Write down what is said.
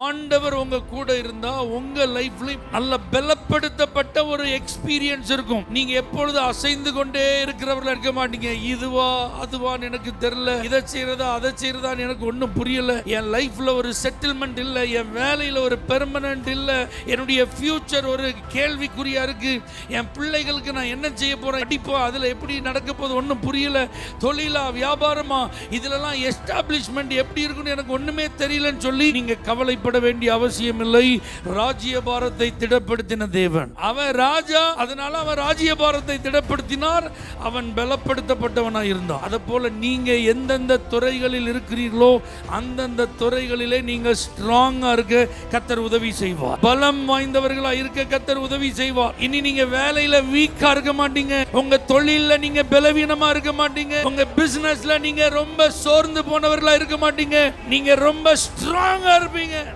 ஆண்டவர் உங்க கூட இருந்தா உங்க லைஃப்ல நல்ல பலப்படுத்தப்பட்ட ஒரு எக்ஸ்பீரியன்ஸ் இருக்கும். நீங்க எப்பொழுது அசைந்து கொண்டே இருக்கிறவர்களா இருக்க மாட்டீங்க. இதுவா அதுவான்னு எனக்கு தெரியல, இதை செய்யறதா அதை செய்யறதான்னு எனக்கு ஒன்றும் புரியல, என் லைஃப்ல ஒரு செட்டில்மெண்ட் இல்லை, என் வேலையில ஒரு பெர்மனன்ட் இல்லை, என்னுடைய ஃபியூச்சர் ஒரு கேள்விக்குறியா இருக்கு, என் பிள்ளைகளுக்கு நான் என்ன செய்ய போறேன், படிப்பா அதுல எப்படி நடக்க போகுது ஒன்றும் புரியல, தொழிலா வியாபாரமா இதுலலாம் எஸ்டாப்ளிஷ்மெண்ட் எப்படி இருக்குன்னு எனக்கு ஒண்ணுமே தெரியலன்னு சொல்லி நீங்க கவலைப்பட வேண்டிய அவசியம் இல்லை. ராஜ்யபாரத்தை திடப்படுத்தின தேவன் அவன் ராஜா, அதனால அவன் ராஜ்யபாரத்தை திடப்படுத்தினார். அவன் பலப்படுத்தப்பட்டவனாய் இருந்தான். அதை போல நீங்க எந்தெந்த துறைகளில் இருக்கிறீர்களோ அந்தந்த துறைகளிலே நீங்க ஸ்ட்ராங்கா இருக்க கர்த்தர் உதவி செய்வார். பலம் வாய்ந்தவர்களா இருக்க கர்த்தர் உதவி செய்வார். இனி நீங்க வேலையில வீக்கா இருக்க மாட்டீங்க, உங்க தொழில்ல நீங்க பலவீனமா இருக்க மாட்டீங்க, உங்க பிசினஸ்ல நீங்க ரொம்ப சோர்ந்து போனவர்களா இருக்க மாட்டீங்க, நீங்க ரொம்ப ஸ்ட்ராங்கா இருப்பீங்க.